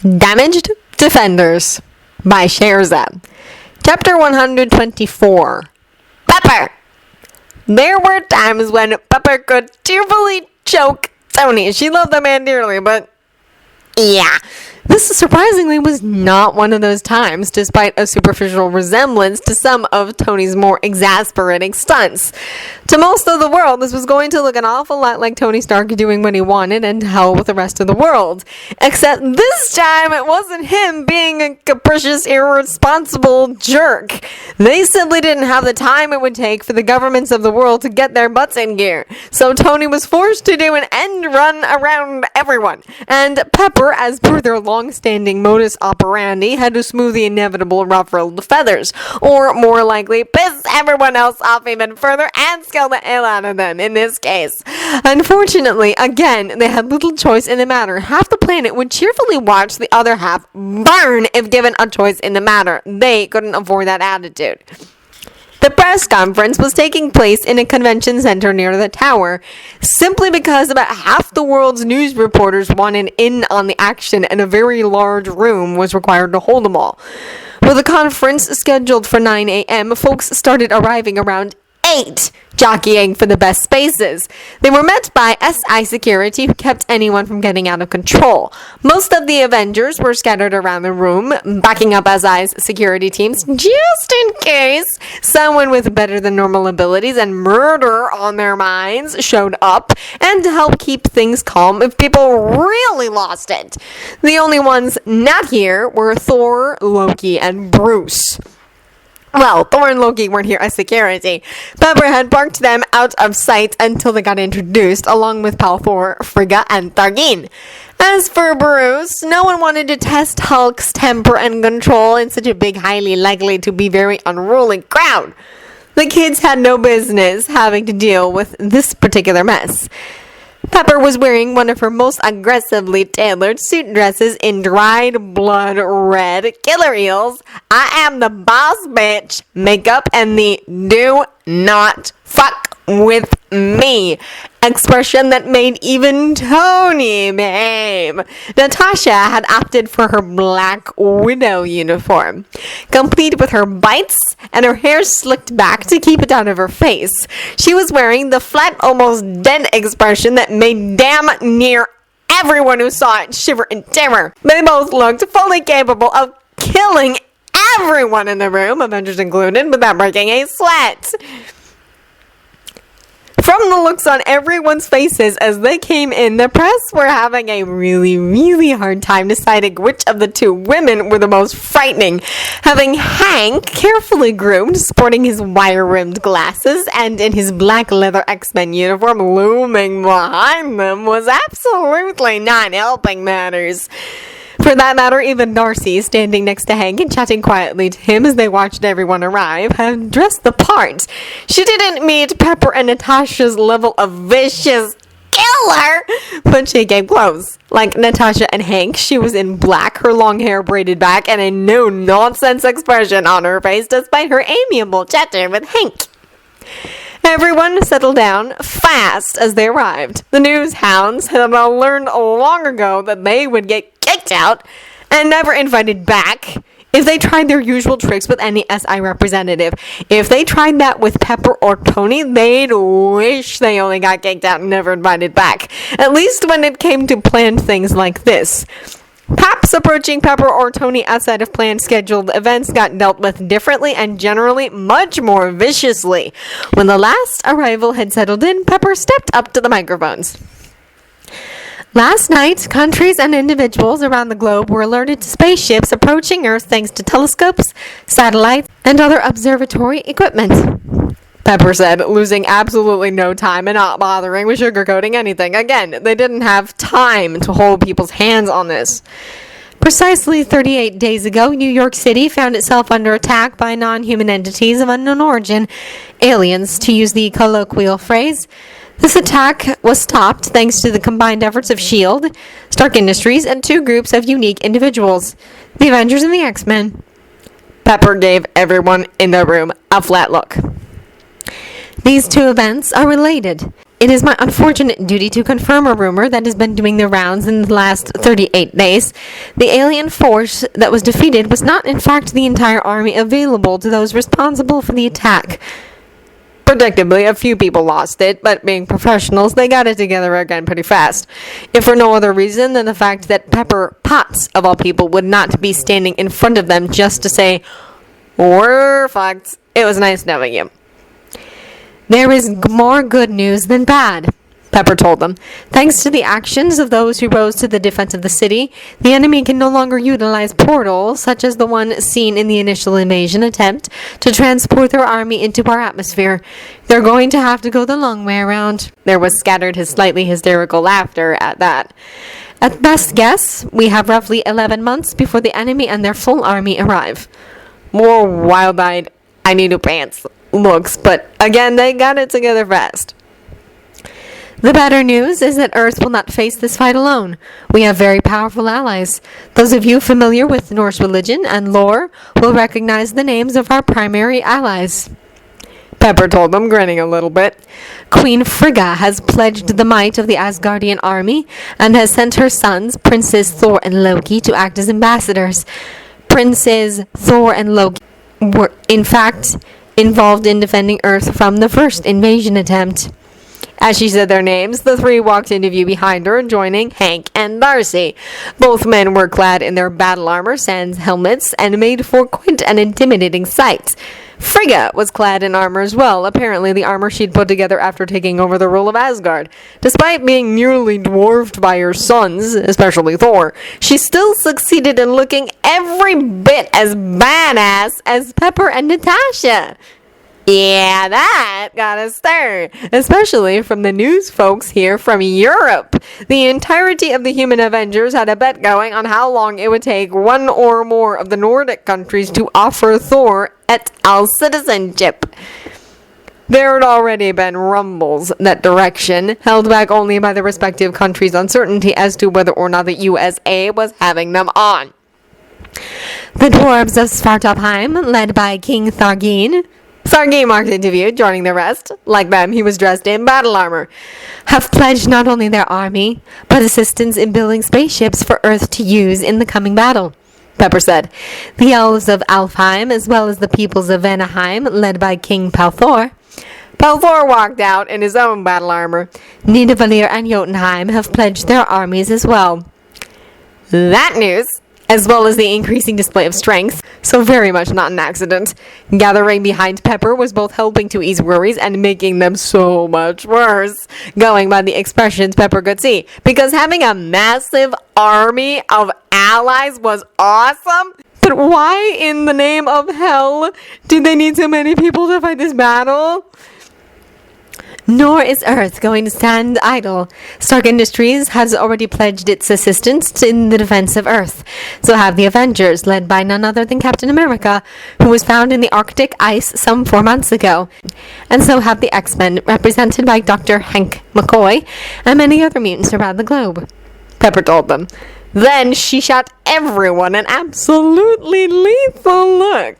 Damaged Defenders by Scheherazade. Chapter 124. Pepper! There were times when Pepper could cheerfully choke Tony. She loved the man dearly, but yeah. This surprisingly was not one of those times, despite a superficial resemblance to some of Tony's more exasperating stunts. To most of the world, this was going to look an awful lot like Tony Stark doing what he wanted and hell with the rest of the world. Except this time, it wasn't him being a capricious, irresponsible jerk. They simply didn't have the time it would take for the governments of the world to get their butts in gear. So Tony was forced to do an end run around everyone. And Pepper, as per their long-standing modus operandi, had to smooth the inevitable ruffled feathers, or more likely, piss everyone else off even further and scale the hell out of them in this case. Unfortunately, again, they had little choice in the matter. Half the planet would cheerfully watch the other half burn if given a choice in the matter. They couldn't afford that attitude. The press conference was taking place in a convention center near the tower, simply because about half the world's news reporters wanted in on the action and a very large room was required to hold them all. With the conference scheduled for 9 a.m., folks started arriving around 8, jockeying for the best spaces. They were met by SI security who kept anyone from getting out of control. Most of the Avengers were scattered around the room, backing up SI's security teams just in case someone with better than normal abilities and murder on their minds showed up, and to help keep things calm if people really lost it. The only ones not here were Thor, Loki, and Bruce. Well, Thor and Loki weren't here as security. Pepper had parked them out of sight until they got introduced, along with pal Thor, Frigga, and Thargin. As for Bruce, no one wanted to test Hulk's temper and control in such a big, highly likely to be very unruly crowd. The kids had no business having to deal with this particular mess. Pepper was wearing one of her most aggressively tailored suit dresses in dried blood red killer eels, I am the boss bitch makeup, and the do not fuck with me expression that made even Tony behave. Natasha had opted for her Black Widow uniform, complete with her bites and her hair slicked back to keep it out of her face. She was wearing the flat, almost dead expression that made damn near everyone who saw it shiver in terror. They both looked fully capable of killing everyone in the room, Avengers included, without breaking a sweat. From the looks on everyone's faces as they came in, the press were having a really hard time deciding which of the two women were the most frightening. Having Hank, carefully groomed, sporting his wire-rimmed glasses, and in his black leather X-Men uniform looming behind them was absolutely not helping matters. For that matter, even Darcy, standing next to Hank and chatting quietly to him as they watched everyone arrive, had dressed the part. She didn't meet Pepper and Natasha's level of vicious killer, but she came close. Like Natasha and Hank, she was in black, her long hair braided back, and a no-nonsense expression on her face, despite her amiable chatter with Hank. Everyone settled down fast as they arrived. The news hounds had learned long ago that they would get kicked out and never invited back if they tried their usual tricks with any SI representative. If they tried that with Pepper or Tony, they'd wish they only got kicked out and never invited back. At least when it came to planned things like this. Perhaps approaching Pepper or Tony outside of planned scheduled events got dealt with differently and generally much more viciously. When the last arrival had settled in, Pepper stepped up to the microphones. Last night, countries and individuals around the globe were alerted to spaceships approaching Earth thanks to telescopes, satellites, and other observatory equipment. Pepper said, losing absolutely no time and not bothering with sugarcoating anything. Again, they didn't have time to hold people's hands on this. Precisely 38 days ago, New York City found itself under attack by non-human entities of unknown origin, aliens, to use the colloquial phrase. This attack was stopped thanks to the combined efforts of S.H.I.E.L.D., Stark Industries, and two groups of unique individuals, the Avengers and the X-Men. Pepper gave everyone in the room a flat look. These two events are related. It is my unfortunate duty to confirm a rumor that has been doing the rounds in the last 38 days. The alien force that was defeated was not in fact the entire army available to those responsible for the attack. Predictably, a few people lost it, but being professionals, they got it together again pretty fast. If for no other reason than the fact that Pepper Potts, of all people, would not be standing in front of them just to say, "We're fucked. It was nice knowing you." "There is more good news than bad," Pepper told them. "Thanks to the actions of those who rose to the defense of the city, the enemy can no longer utilize portals, such as the one seen in the initial invasion attempt, to transport their army into our atmosphere. They're going to have to go the long way around." There was scattered his slightly hysterical laughter at that. "At best guess, we have roughly 11 months before the enemy and their full army arrive." More wild-eyed, I need new pants looks, but again, they got it together fast. "The better news is that Earth will not face this fight alone. We have very powerful allies. Those of you familiar with Norse religion and lore will recognize the names of our primary allies," Pepper told them, grinning a little bit. "Queen Frigga has pledged the might of the Asgardian army and has sent her sons, Princes Thor and Loki, to act as ambassadors. Princes Thor and Loki were, in fact, involved in defending Earth from the first invasion attempt." As she said their names, the three walked into view behind her, joining Hank and Darcy. Both men were clad in their battle armor, sans helmets, and made for quite an intimidating sight. Frigga was clad in armor as well, apparently the armor she'd put together after taking over the rule of Asgard. Despite being nearly dwarfed by her sons, especially Thor, she still succeeded in looking every bit as badass as Pepper and Natasha. Yeah, that got a stir, especially from the news folks here from Europe. The entirety of the Human Avengers had a bet going on how long it would take one or more of the Nordic countries to offer Thor et al. Citizenship. There had already been rumbles that direction, held back only by the respective countries' uncertainty as to whether or not the USA was having them on. The dwarves of Svartalfheim, led by King Thargin, marked into view, joining the rest. Like them, he was dressed in battle armor. "Have pledged not only their army, but assistance in building spaceships for Earth to use in the coming battle," Pepper said. The elves of Alfheim, as well as the peoples of Vanaheim, led by King Palthor. Palthor walked out in his own battle armor. Nidavellir and Jotunheim have pledged their armies as well. That news, as well as the increasing display of strength, so very much not an accident, gathering behind Pepper was both helping to ease worries and making them so much worse, going by the expressions Pepper could see, because having a massive army of allies was awesome. But why in the name of hell did they need so many people to fight this battle? Nor is Earth going to stand idle. Stark Industries has already pledged its assistance in the defense of Earth. So have the Avengers, led by none other than Captain America, who was found in the Arctic ice some 4 months ago. And so have the X-Men, represented by Dr. Hank McCoy, and many other mutants around the globe, Pepper told them. Then she shot everyone an absolutely lethal look.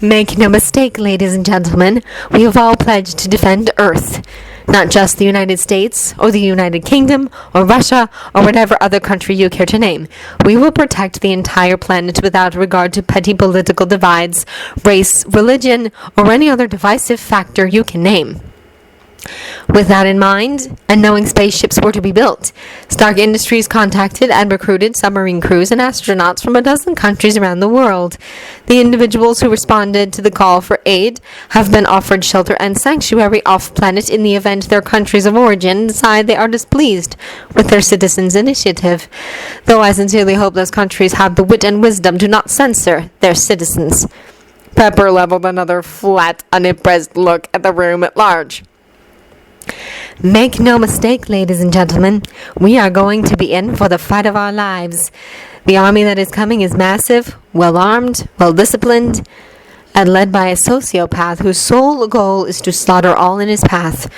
"Make no mistake, ladies and gentlemen, we have all pledged to defend Earth. Not just the United States, or the United Kingdom, or Russia, or whatever other country you care to name. We will protect the entire planet without regard to petty political divides, race, religion, or any other divisive factor you can name." With that in mind, and knowing spaceships were to be built, Stark Industries contacted and recruited submarine crews and astronauts from a dozen countries around the world. The individuals who responded to the call for aid have been offered shelter and sanctuary off-planet in the event their countries of origin decide they are displeased with their citizens' initiative, though I sincerely hope those countries have the wit and wisdom to not censor their citizens. Pepper leveled another flat, unimpressed look at the room at large. "Make no mistake, ladies and gentlemen, we are going to be in for the fight of our lives. The army that is coming is massive, well-armed, well-disciplined, and led by a sociopath whose sole goal is to slaughter all in his path.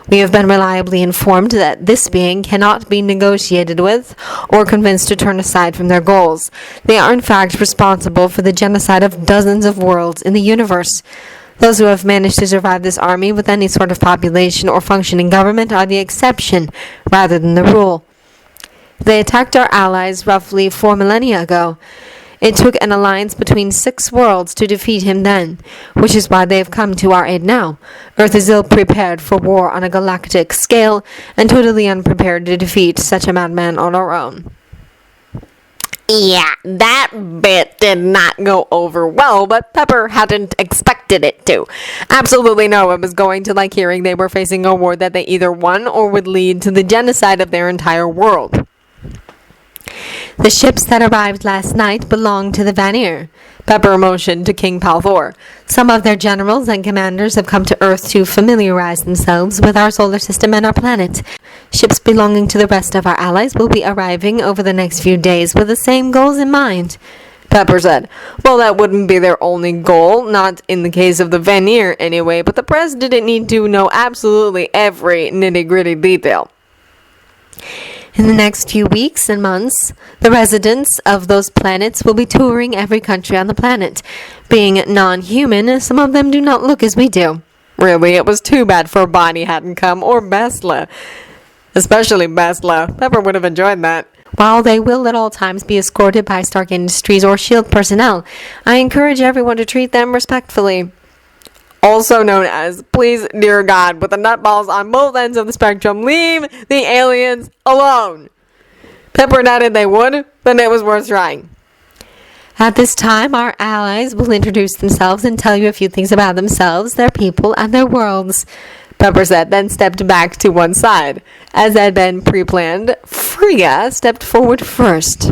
We have been reliably informed that this being cannot be negotiated with or convinced to turn aside from their goals. They are in fact responsible for the genocide of dozens of worlds in the universe. Those who have managed to survive this army with any sort of population or functioning government are the exception rather than the rule. They attacked our allies roughly 4 millennia ago. It took an alliance between 6 worlds to defeat him then, which is why they have come to our aid now. Earth is ill-prepared for war on a galactic scale, and totally unprepared to defeat such a madman on our own. Yeah, that bit did not go over well, but Pepper hadn't expected it to. Absolutely no one was going to like hearing they were facing a war that they either won or would lead to the genocide of their entire world. The ships that arrived last night belong to the Vanir. Pepper motioned to King Palthor. Some of their generals and commanders have come to Earth to familiarize themselves with our solar system and our planet. Ships belonging to the rest of our allies will be arriving over the next few days with the same goals in mind. Pepper said, well, that wouldn't be their only goal, not in the case of the Vanir anyway, but the press didn't need to know absolutely every nitty-gritty detail. In the next few weeks and months, the residents of those planets will be touring every country on the planet. Being non-human, some of them do not look as we do. Really, it was too bad for Bonnie hadn't come, or Besla. Especially Besla. Pepper would have enjoyed that. While they will at all times be escorted by Stark Industries or S.H.I.E.L.D. personnel, I encourage everyone to treat them respectfully. Also known as, please, dear God, with the nutballs on both ends of the spectrum, leave the aliens alone. Pepper nodded they would, then it was worth trying. At this time, our allies will introduce themselves and tell you a few things about themselves, their people, and their worlds. Pepper said, then stepped back to one side. As had been pre-planned, Frigga stepped forward first.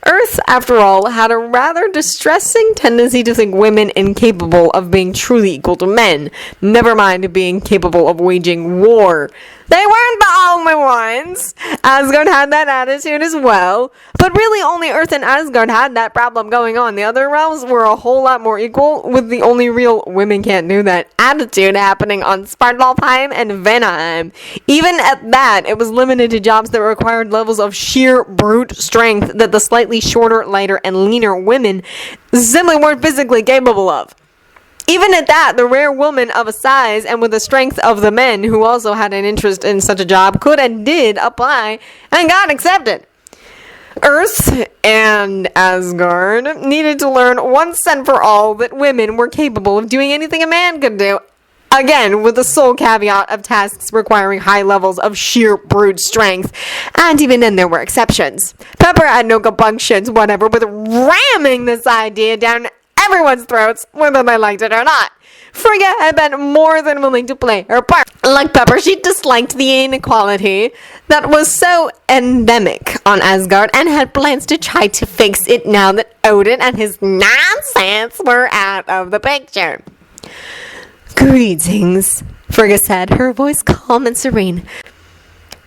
Earth, after all, had a rather distressing tendency to think women incapable of being truly equal to men, never mind being capable of waging war. They weren't the only ones. Asgard had that attitude as well. But really, only Earth and Asgard had that problem going on. The other realms were a whole lot more equal, with the only real women can't do that attitude happening on Svartalfheim and Vanaheim. Even at that, it was limited to jobs that required levels of sheer brute strength that the slightly shorter, lighter, and leaner women simply weren't physically capable of. Even at that, the rare woman of a size and with the strength of the men who also had an interest in such a job could and did apply and got accepted. Earth and Asgard needed to learn once and for all that women were capable of doing anything a man could do. Again, with the sole caveat of tasks requiring high levels of sheer brute strength. And even then there were exceptions. Pepper had no compunctions whatever with ramming this idea down everyone's throats, whether they liked it or not. Frigga had been more than willing to play her part. Like Pepper, she disliked the inequality that was so endemic on Asgard and had plans to try to fix it now that Odin and his nonsense were out of the picture. Greetings, Frigga said, her voice calm and serene.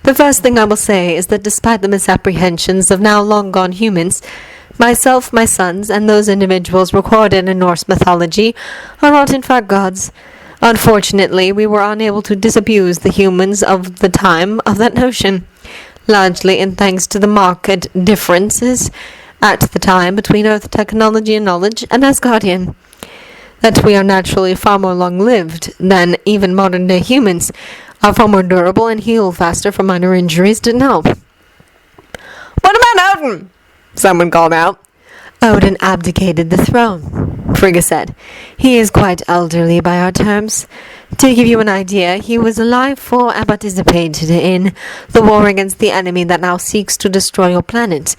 The first thing I will say is that despite the misapprehensions of now long-gone humans, myself, my sons, and those individuals recorded in Norse mythology are not in fact gods. Unfortunately, we were unable to disabuse the humans of the time of that notion, largely in thanks to the marked differences at the time between Earth technology and knowledge and Asgardian. That we are naturally far more long-lived than even modern-day humans, are far more durable and heal faster from minor injuries didn't help. What about Odin? Someone called out. Odin abdicated the throne, Frigga said. He is quite elderly by our terms. To give you an idea, he was alive for and participated in the war against the enemy that now seeks to destroy your planet.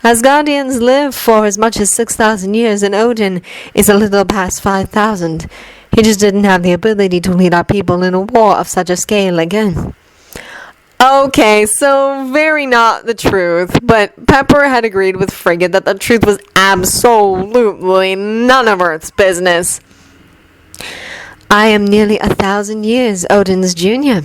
Asgardians live for as much as 6,000 years, and Odin is a little past 5,000. He just didn't have the ability to lead our people in a war of such a scale again. Okay, so very not the truth, but Pepper had agreed with Frigga that the truth was absolutely none of Earth's business. I am nearly 1,000 years Odin's junior,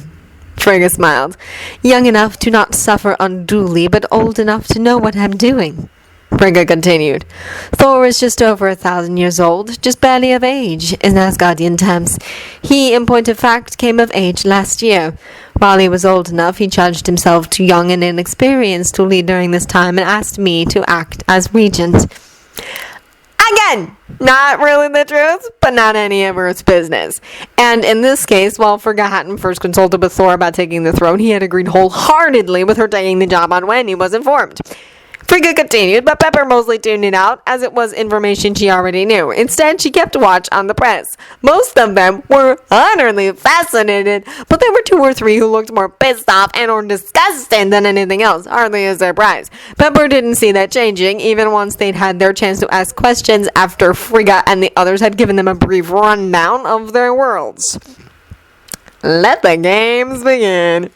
Frigga smiled. Young enough to not suffer unduly, but old enough to know what I'm doing. Frigga continued. Thor is just over 1,000 years old, just barely of age in Asgardian terms. He, in point of fact, came of age last year. While he was old enough, he judged himself too young and inexperienced to lead during this time and asked me to act as regent. Again, not really the truth, but not any of Earth's business. And in this case, while Frigga hadn't first consulted with Thor about taking the throne, he had agreed wholeheartedly with her taking the job on when he was informed. Frigga continued, but Pepper mostly tuned it out, as it was information she already knew. Instead, she kept watch on the press. Most of them were utterly fascinated, but there were 2 or 3 who looked more pissed off and or disgusted than anything else, hardly a surprise. Pepper didn't see that changing, even once they'd had their chance to ask questions after Frigga and the others had given them a brief rundown of their worlds. Let the games begin.